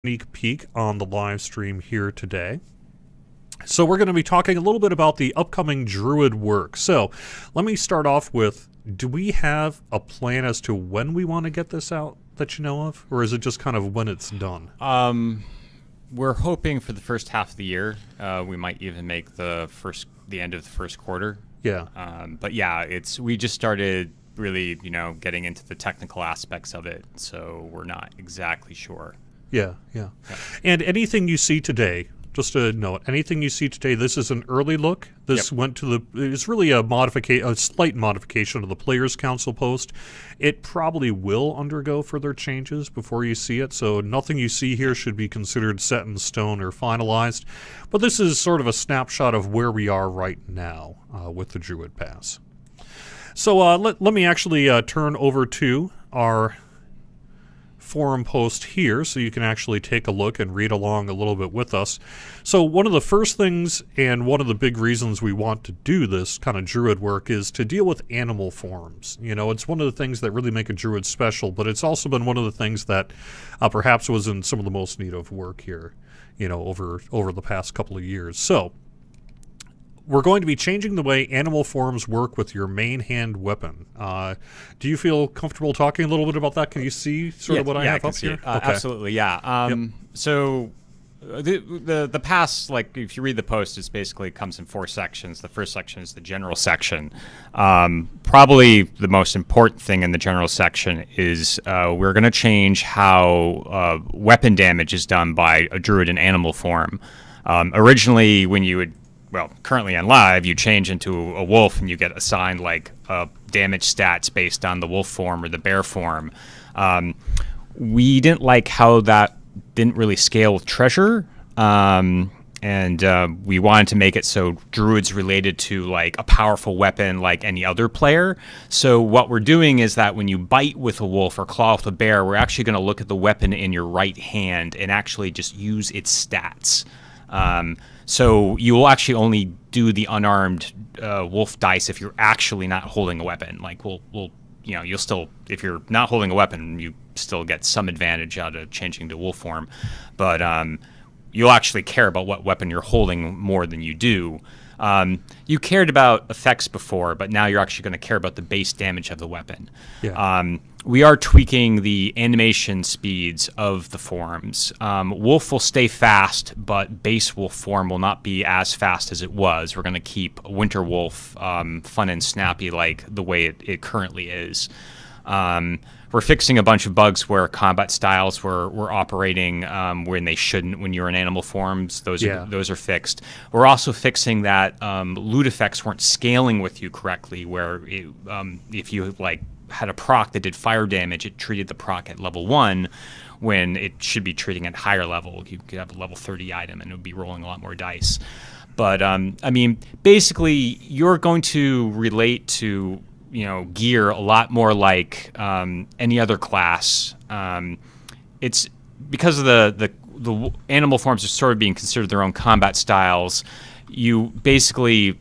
sneak peek on the live stream here today. So we're going to be talking a little bit about the upcoming Druid work. So let me start off with, do we have a plan as to when we want to get this out that you know of? Or is it just kind of when it's done? We're hoping for the first half of the year. We might even make the end of the first quarter. Yeah. But yeah, we just started really, getting into the technical aspects of it, so we're not exactly sure. Yeah. And anything you see today, just a note, anything you see today, this is an early look. This went to it's really a slight modification of the Players Council post. It probably will undergo further changes before you see it, so nothing you see here should be considered set in stone or finalized. But this is sort of a snapshot of where we are right now with the Druid Pass. So let me actually turn over to our forum post here so you can actually take a look and read along a little bit with us. So one of the first things and one of the big reasons we want to do this kind of Druid work is to deal with animal forms. It's one of the things that really make a Druid special, but it's also been one of the things that perhaps was in some of the most need of work here, over the past couple of years. So we're going to be changing the way animal forms work with your main hand weapon. Do you feel comfortable talking a little bit about that? Can you see sort of what I have up here? Okay. Absolutely, yeah. So the pass, like if you read the post, it basically comes in 4 sections. The first section is the general section. Probably the most important thing in the general section is we're going to change how weapon damage is done by a druid in animal form. Originally, when you would currently on live, you change into a wolf and you get assigned like damage stats based on the wolf form or the bear form. We didn't like how that didn't really scale with treasure, and we wanted to make it so druids related to like a powerful weapon like any other player. So what we're doing is that when you bite with a wolf or claw with a bear, we're actually going to look at the weapon in your right hand and actually just use its stats. So you will actually only do the unarmed wolf dice if you're actually not holding a weapon. Like you'll still, if you're not holding a weapon, you still get some advantage out of changing to wolf form, but you'll actually care about what weapon you're holding more than you do. You cared about effects before, but now you're actually going to care about the base damage of the weapon. Yeah. We are tweaking the animation speeds of the forms. Wolf will stay fast, but base wolf form will not be as fast as it was. We're going to keep Winter Wolf fun and snappy like the way it currently is. We're fixing a bunch of bugs where combat styles were operating when they shouldn't when you're in animal forms. Those are fixed. We're also fixing that loot effects weren't scaling with you correctly, where if you had a proc that did fire damage, it treated the proc at level 1 when it should be treating at higher level. You could have a level 30 item and it would be rolling a lot more dice. But basically you're going to relate to gear a lot more like any other class. It's because of the animal forms are sort of being considered their own combat styles. You basically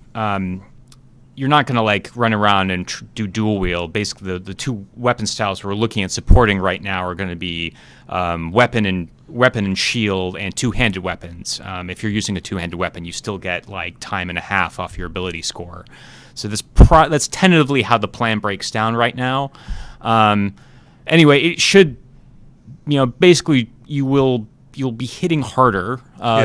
you're not going to run around and do dual wield. Basically, the 2 weapon styles we're looking at supporting right now are going to be weapon and shield and 2-handed weapons. If you're using a 2-handed weapon, you still get time and a half off your ability score. So that's tentatively how the plan breaks down right now. Anyway, it should, basically you'll be hitting harder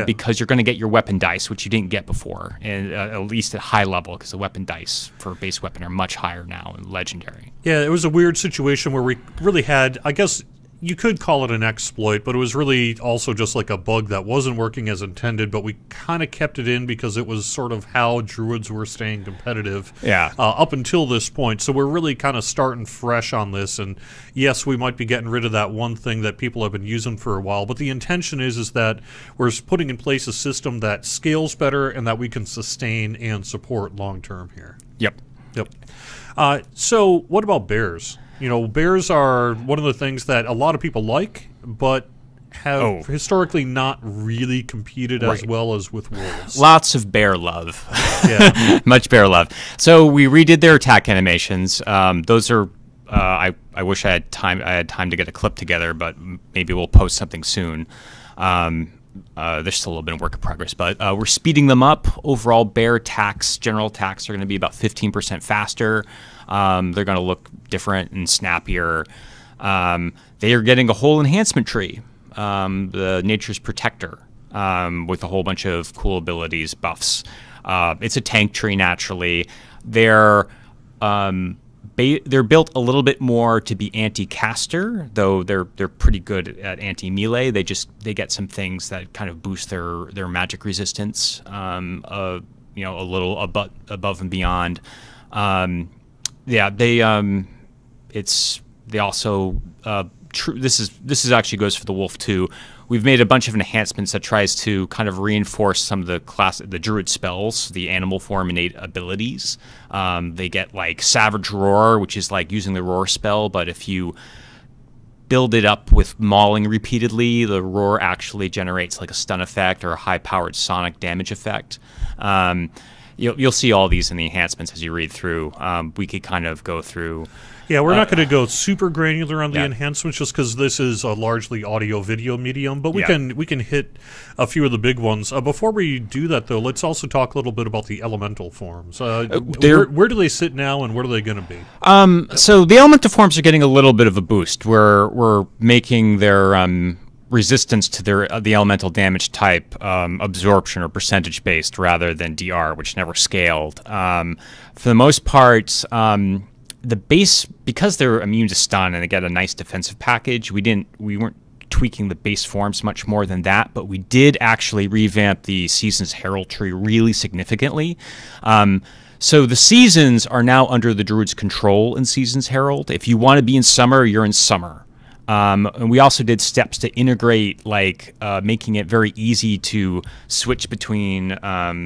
because you're going to get your weapon dice, which you didn't get before, and at least at high level, because the weapon dice for base weapon are much higher now in legendary. Yeah, it was a weird situation where we really had, I guess you could call it an exploit, but it was really also just like a bug that wasn't working as intended, but we kind of kept it in because it was sort of how druids were staying competitive up until this point. So we're really kind of starting fresh on this, and yes, we might be getting rid of that one thing that people have been using for a while, but the intention is that we're putting in place a system that scales better and that we can sustain and support long term here. Yep. So what about bears? Bears are one of the things that a lot of people like, but have historically not really competed as well as with wolves. Lots of bear love. Yeah. Much bear love. So we redid their attack animations. Those are I wish I had time to get a clip together, but maybe we'll post something soon. They're still a little bit of work in progress, but we're speeding them up. Overall, bear attacks, general attacks, are going to be about 15% faster. They're going to look different and snappier. They are getting a whole enhancement tree, the Nature's Protector, with a whole bunch of cool abilities, buffs. It's a tank tree naturally. They're built a little bit more to be anti-caster, though they're pretty good at anti-melee. They get some things that kind of boost their magic resistance, a little above and beyond. They also this is actually goes for the wolf too. We've made a bunch of enhancements that tries to kind of reinforce some of the druid spells, the animal form innate abilities. They get like Savage Roar, which is like using the roar spell, but if you build it up with mauling repeatedly, the roar actually generates like a stun effect or a high-powered sonic damage effect. You'll see all these in the enhancements as you read through. We could kind of go through. Yeah, we're not going to go super granular on the enhancements just because this is a largely audio-video medium, but we can hit a few of the big ones. Before we do that, though, let's also talk a little bit about the elemental forms. Where do they sit now, and what are they going to be? So the elemental forms are getting a little bit of a boost. We're making their resistance to the elemental damage type absorption or percentage based rather than DR, which never scaled. For the most part, the base, because they're immune to stun and they get a nice defensive package, we weren't tweaking the base forms much more than that, but we did actually revamp the Seasons Herald tree really significantly. So the seasons are now under the Druid's control in Seasons Herald. If you want to be in summer, you're in summer. And we also did steps to integrate, like making it very easy to switch between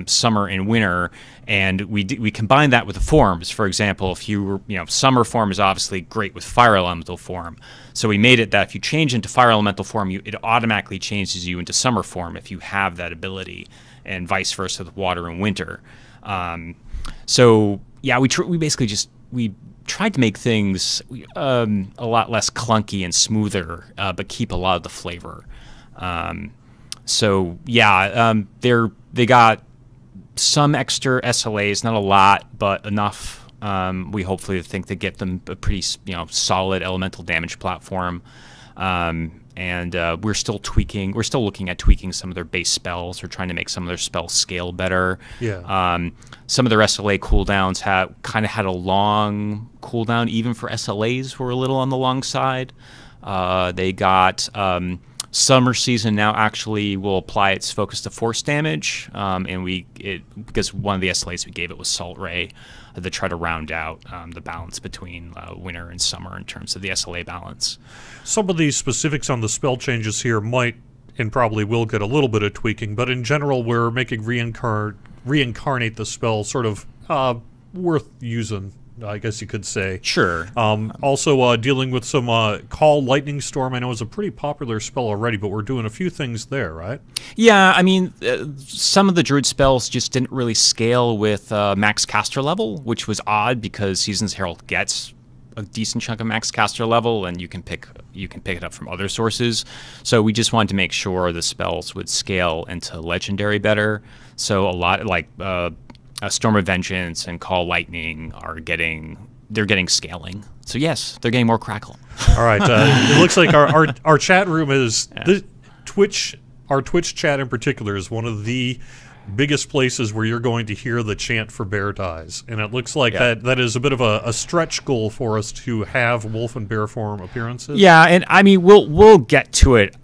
summer and winter, and we combined that with the forms. For example, if summer form is obviously great with fire elemental form, so we made it that if you change into fire elemental form, it automatically changes you into summer form if you have that ability, and vice versa with water and winter. We basically we tried to make things a lot less clunky and smoother, but keep a lot of the flavor. They got some extra SLAs, not a lot, but enough. We hopefully think to get them a pretty solid elemental damage platform. And we're still looking at tweaking some of their base spells. We're trying to make some of their spells scale better. Yeah. Some of their SLA cooldowns had a long cooldown. Even for SLAs, were a little on the long side. They got Summer Season now actually will apply its focus to force damage, because one of the SLAs we gave it was Salt Ray to try to round out the balance between winter and summer in terms of the SLA balance. Some of these specifics on the spell changes here might and probably will get a little bit of tweaking, but in general we're making reincarnate the spell sort of worth using, I guess you could say. Sure. Also, dealing with some Call Lightning Storm, I know is a pretty popular spell already, but we're doing a few things there, right? Yeah, I mean, some of the Druid spells just didn't really scale with max caster level, which was odd because Seasons Herald gets a decent chunk of max caster level, and you can pick it up from other sources. So we just wanted to make sure the spells would scale into Legendary better. So a lot like Storm of Vengeance and Call Lightning they're getting scaling. So yes, they're getting more crackle. All right, it looks like our chat room is our Twitch chat in particular is one of the biggest places where you're going to hear the chant for bear ties, and it looks like that is a bit of a stretch goal for us to have wolf and bear form appearances. Yeah, and I mean we'll get to it.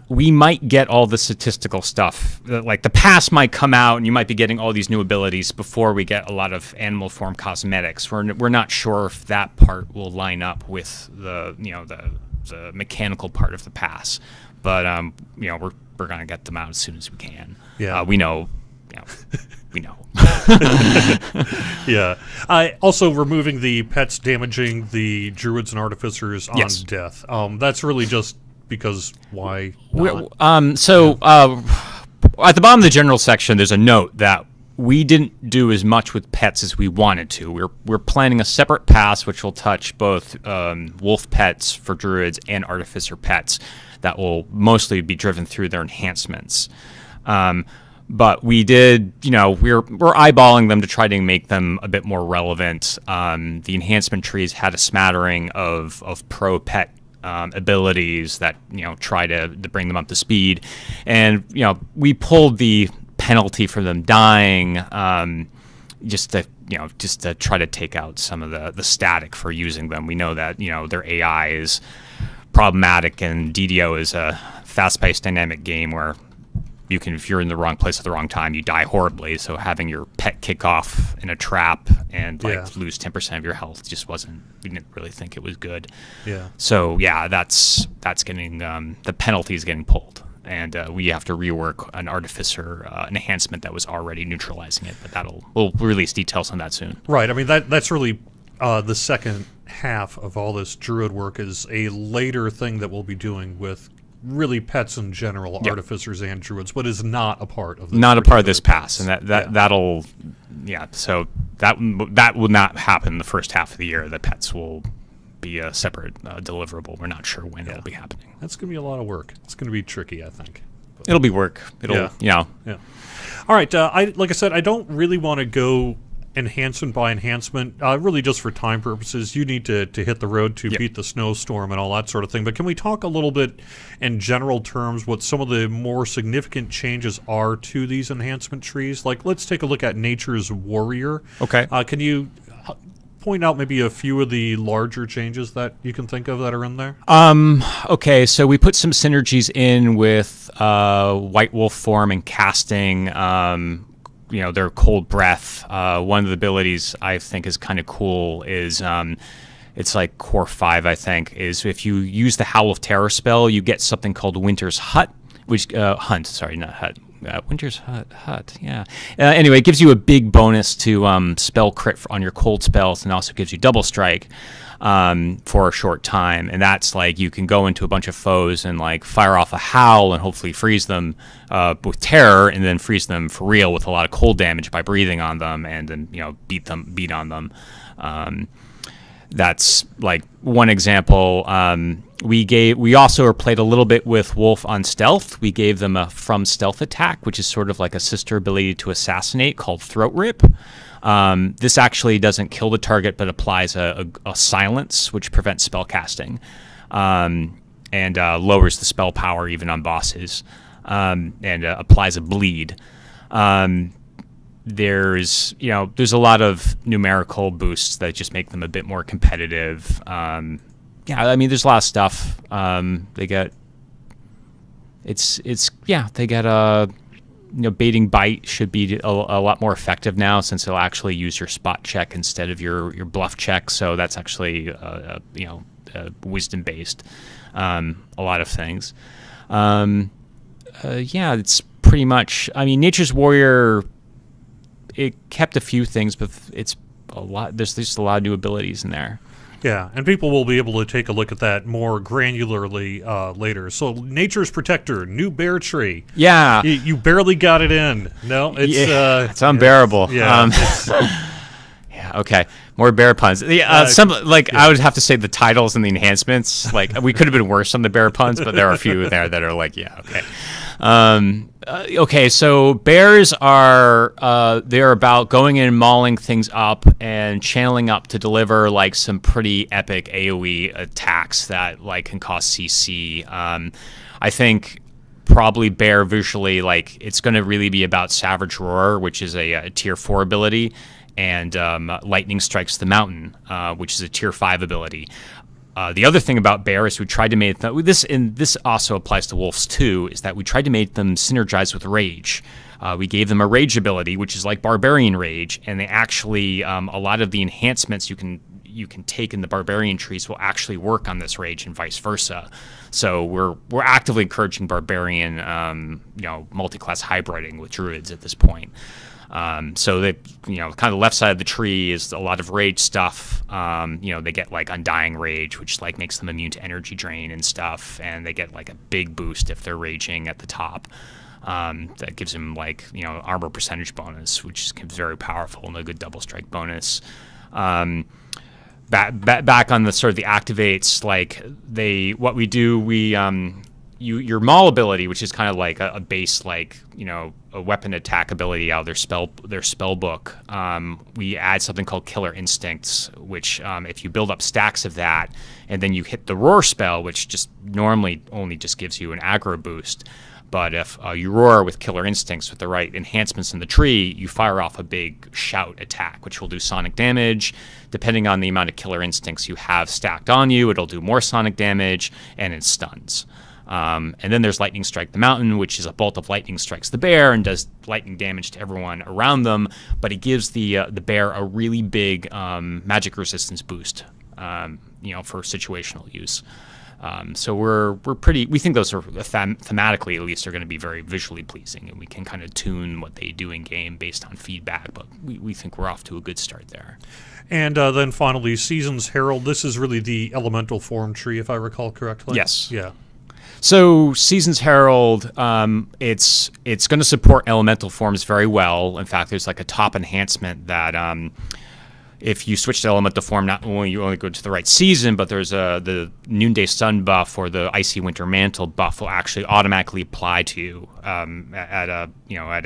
We might get all the statistical stuff, like the pass might come out, and you might be getting all these new abilities before we get a lot of animal form cosmetics. We're not sure if that part will line up with the mechanical part of the pass, but we're gonna get them out as soon as we can. Yeah, we know. We know. Yeah. Also, removing the pets damaging the druids and artificers on death. That's really just because why not? At the bottom of the general section, there's a note that we didn't do as much with pets as we wanted to. We're planning a separate pass which will touch both wolf pets for druids and artificer pets that will mostly be driven through their enhancements. But we did, we're eyeballing them to try to make them a bit more relevant. The enhancement trees had a smattering of pro pet abilities that try to bring them up to speed, and we pulled the penalty for them dying just to try to take out some of the static for using them. We know that their AI is problematic, and DDO is a fast-paced dynamic game where if you're in the wrong place at the wrong time, you die horribly. So having your pet kick off in a trap and lose 10% of your health just we didn't really think it was good. Yeah. So that's getting the penalty is getting pulled, and we have to rework an artificer enhancement that was already neutralizing it. But we'll release details on that soon. Right. I mean that's really the second half of all this druid work is a later thing that we'll be doing with really pets in general, artificers and druids, but is not a part of this pass, and that'll so that will not happen the first half of the year. The pets will be a separate deliverable. We're not sure when it'll be happening. That's going to be a lot of work. It's going to be tricky, I think. But it'll be work. All right. Like I said, I don't really want to go enhancement by enhancement, really just for time purposes. You need to hit the road to beat the snowstorm and all that sort of thing. But can we talk a little bit in general terms what some of the more significant changes are to these enhancement trees? Like, let's take a look at Nature's Warrior. Okay. Can you point out maybe a few of the larger changes that you can think of that are in there? Okay, so we put some synergies in with White Wolf form and casting. Their cold breath. One of the abilities I think is kind of cool is it's like core 5, I think, is if you use the Howl of Terror spell, you get something called Winter's Hunt, which Winter's Hut, yeah. Anyway, it gives you a big bonus to spell crit on your cold spells, and also gives you double strike for a short time. And that's like you can go into a bunch of foes and like fire off a howl and hopefully freeze them with terror, and then freeze them for real with a lot of cold damage by breathing on them, and then beat on them. That's like one example. We also played a little bit with Wolf on stealth. We gave them a from stealth attack, which is sort of like a sister ability to assassinate called Throat Rip. This actually doesn't kill the target, but applies a silence, which prevents spell casting, and lowers the spell power even on bosses, and applies a bleed. There's a lot of numerical boosts that just make them a bit more competitive. There's a lot of stuff. They get baiting bite should be a lot more effective now, since it'll actually use your spot check instead of your bluff check. So that's actually wisdom based. A lot of things. It's pretty much. I mean, Nature's Warrior. It kept a few things, but it's a lot. There's just a lot of new abilities in there. Yeah, and people will be able to take a look at that more granularly later. So, Nature's Protector, new bear tree. Yeah, you barely got it in. No, it's unbearable. Okay, more bear puns. I would have to say the titles and the enhancements. Like, we could have been worse on the bear puns, but there are a few there that are like, okay. Okay, so bears are they're about going in and mauling things up and channeling up to deliver like some pretty epic AoE attacks that like can cost CC. I think probably bear visually, like, it's going to really be about Savage Roar, which is a tier 4 ability, and Lightning Strikes the Mountain, which is a tier 5 ability. The other thing about bear is we tried to make them, this also applies to wolves too, is that we tried to make them synergize with rage. We gave them a rage ability, which is like barbarian rage, and they actually a lot of the enhancements you can take in the barbarian trees will actually work on this rage, and vice versa. So we're actively encouraging barbarian multi-class hybriding with druids at this point. So they, kind of the left side of the tree is a lot of rage stuff. They get like Undying Rage, which like makes them immune to energy drain and stuff, and they get like a big boost if they're raging at the top. That gives him armor percentage bonus, which is very powerful and a good double strike bonus. Back on the sort of the activates, your Maul ability, which is kind of like a base, a weapon attack ability out of their spell book. We add something called Killer Instincts, which if you build up stacks of that, and then you hit the Roar spell, which just normally only just gives you an aggro boost. But if you roar with Killer Instincts with the right enhancements in the tree, you fire off a big shout attack, which will do sonic damage. Depending on the amount of Killer Instincts you have stacked on you, it'll do more sonic damage, and it stuns. And then there's Lightning Strike the Mountain, which is a bolt of lightning strikes the bear and does lightning damage to everyone around them, but it gives the bear a really big magic resistance boost, for situational use. So we think those are thematically, at least, are going to be very visually pleasing, and we can kind of tune what they do in game based on feedback, but we think we're off to a good start there. And then finally, Season's Herald. This is really the elemental form tree, if I recall correctly. Yes. Yeah. So Season's Herald, it's going to support elemental forms very well. In fact, there's a top enhancement that if you switch to elemental form, not only you only go to the right season, but there's the Noonday Sun buff or the Icy Winter Mantle buff will actually automatically apply to you at a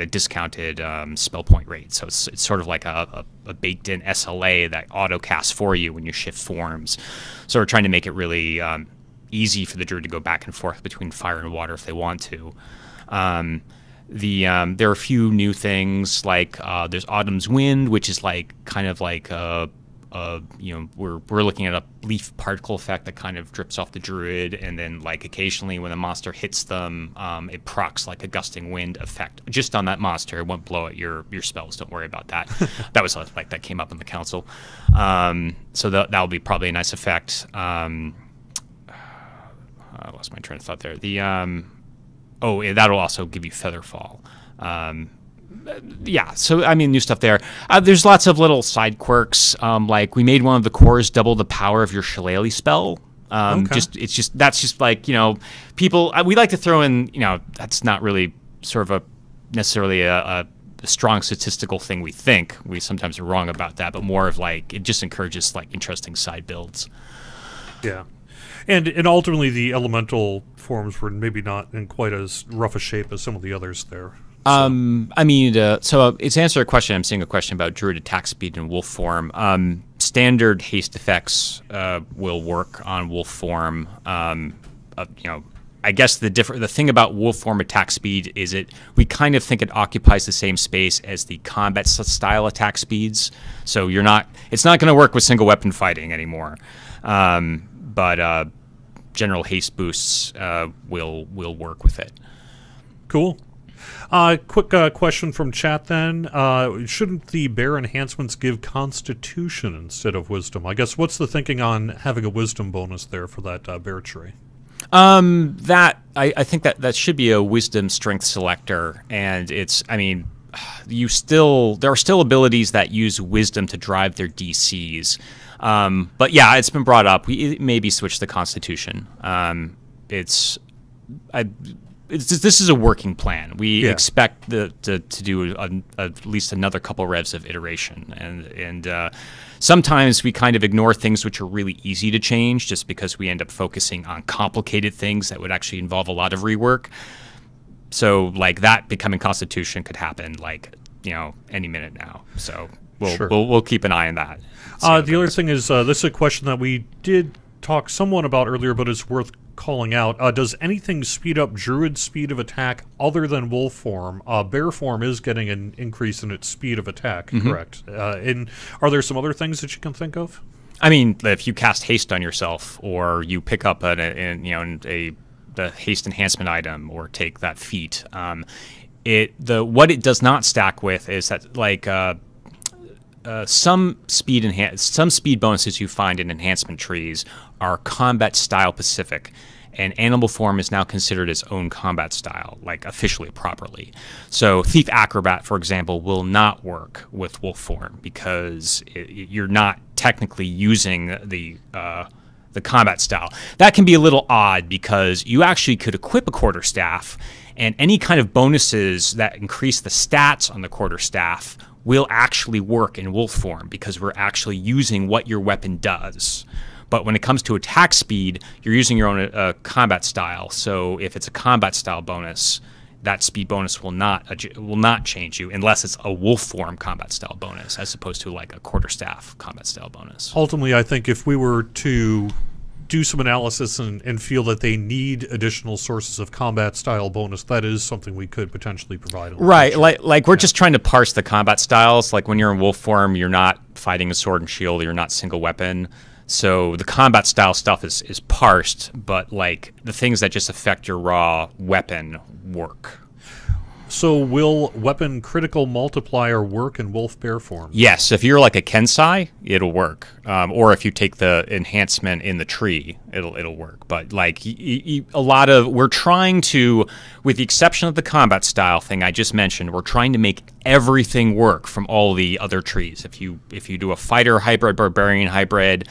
discounted spell point rate. So it's sort of like a baked-in SLA that auto casts for you when you shift forms. So we're trying to make it really easy for the Druid to go back and forth between fire and water if they want to. There are a few new things there's Autumn's Wind, which is we're looking at a leaf particle effect that kind of drips off the Druid, and then occasionally when a monster hits them, it procs a gusting wind effect just on that monster. It won't blow at your spells. Don't worry about that. That was that came up in the council. So that'll be probably a nice effect. I lost my train of thought there. That'll also give you Featherfall. So new stuff there. There's lots of little side quirks. We made one of the cores double the power of your Shillelagh spell. Okay. People. We like to throw in. That's not really sort of necessarily a strong statistical thing. We think we sometimes are wrong about that, but more of it just encourages interesting side builds. Yeah. And ultimately, the elemental forms were maybe not in quite as rough a shape as some of the others there. So it's to answer a question. I'm seeing a question about Druid attack speed in wolf form. Standard haste effects will work on wolf form. I guess the thing about wolf form attack speed is we kind of think it occupies the same space as the combat style attack speeds. So it's not going to work with single weapon fighting anymore. But general haste boosts will work with it. Cool. Quick question from chat then. Shouldn't the bear enhancements give Constitution instead of Wisdom? I guess what's the thinking on having a Wisdom bonus there for that bear tree? I think that should be a Wisdom Strength selector, and there are still abilities that use Wisdom to drive their DCs. But yeah, it's been brought up. We maybe switch to Constitution. This is a working plan. We expect to do at least another couple revs of iteration, and sometimes we kind of ignore things which are really easy to change just because we end up focusing on complicated things that would actually involve a lot of rework. So that becoming Constitution could happen any minute now. So we'll keep an eye on that. The other thing is this is a question that we did talk somewhat about earlier, but it's worth calling out. Does anything speed up Druid's speed of attack other than wolf form? Bear form is getting an increase in its speed of attack, correct? And are there some other things that you can think of? If you cast haste on yourself, or you pick up the haste enhancement item, or take that feat, what it does not stack with is that some speed bonuses you find in enhancement trees are combat style specific, and animal form is now considered its own combat style, officially properly. So Thief Acrobat, for example, will not work with wolf form because you're not technically using the combat style. That can be a little odd because you actually could equip a quarterstaff And any kind of bonuses that increase the stats on the quarterstaff will actually work in wolf form because we're actually using what your weapon does. But when it comes to attack speed, you're using your own combat style. So if it's a combat style bonus, that speed bonus will not change you unless it's a wolf form combat style bonus, as opposed to like a quarterstaff combat style bonus. Ultimately, I think if we were to do some analysis and feel that they need additional sources of combat style bonus, that is something we could potentially provide. Right, like we're just trying to parse the combat styles. Like when you're in wolf form, you're not fighting a sword and shield, you're not single weapon. So the combat style stuff is parsed, but like the things that just affect your raw weapon work. So will weapon critical multiplier work in wolf bear form? Yes, if you're like a Kensai, it'll work. Or if you take the enhancement in the tree, it'll work. But like we're trying to, with the exception of the combat style thing I just mentioned, we're trying to make everything work from all the other trees. If you do a fighter hybrid, barbarian hybrid,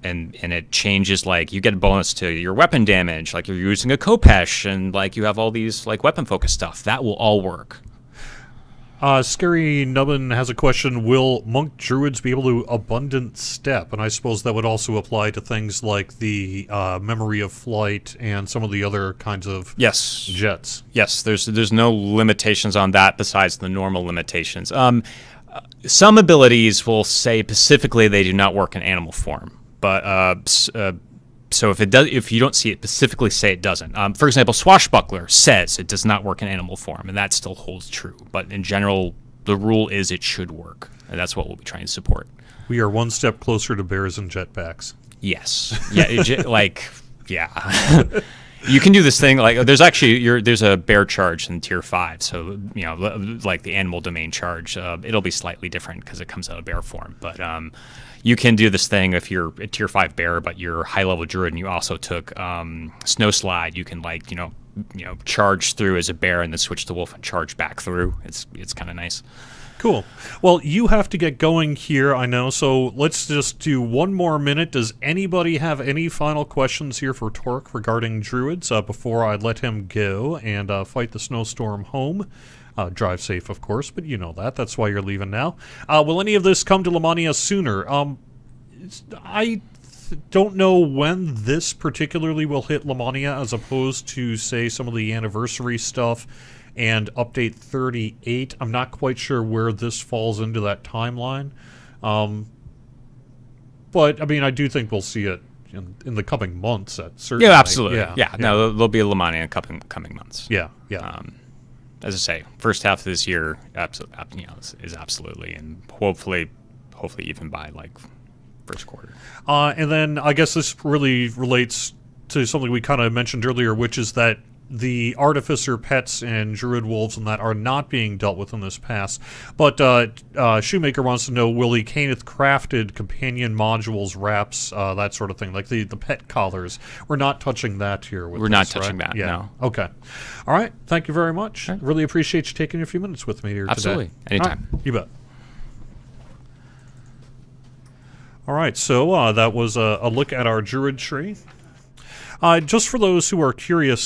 and it changes, like you get a bonus to your weapon damage, like you're using a Kopesh, and like you have all these like weapon focused stuff, that will all work. Scary Nubbin has a question: will monk druids be able to abundant step? And I suppose that would also apply to things like the memory of flight and some of the other kinds of jets. Yes, there's no limitations on that besides the normal limitations. Some abilities will say specifically they do not work in animal form. But so if you don't see it specifically say it doesn't. For example, Swashbuckler says it does not work in animal form, and that still holds true. But in general, the rule is it should work, and that's what we'll be trying to support. We are one step closer to bears and jetpacks. Yes. Yeah. Yeah. You can do this thing like there's a bear charge in tier 5, so like the animal domain charge. It'll be slightly different because it comes out of bear form, but. You can do this thing if you're a tier 5 bear, but you're high level druid and you also took snow slide. You can charge through as a bear and then switch to wolf and charge back through. It's kind of nice. Cool. Well, you have to get going here, I know. So let's just do one more minute. Does anybody have any final questions here for Torque regarding druids before I let him go and fight the snowstorm home? Drive safe, of course, but you know that. That's why you're leaving now. Will any of this come to Lamania sooner? I don't know when this particularly will hit Lamania as opposed to, say, some of the anniversary stuff and update 38. I'm not quite sure where this falls into that timeline. But, I mean, I do think we'll see it in the coming months. Certainly. Yeah, absolutely. Yeah. No, there'll be a Lamania in coming months. Yeah. As I say, first half of this year, is absolutely, and hopefully even by like first quarter. And then I guess this really relates to something we kind of mentioned earlier, which is that the artificer pets and druid wolves and that are not being dealt with in this pass. But Shoemaker wants to know, will the Caneth crafted companion modules, wraps, that sort of thing, like the pet collars? We're not touching that here. We're not touching that, no. Okay. All right. Thank you very much. Sure. Really appreciate you taking a few minutes with me here Absolutely. today. Anytime. Right. You bet. All right. So that was a look at our druid tree. Just for those who are curious,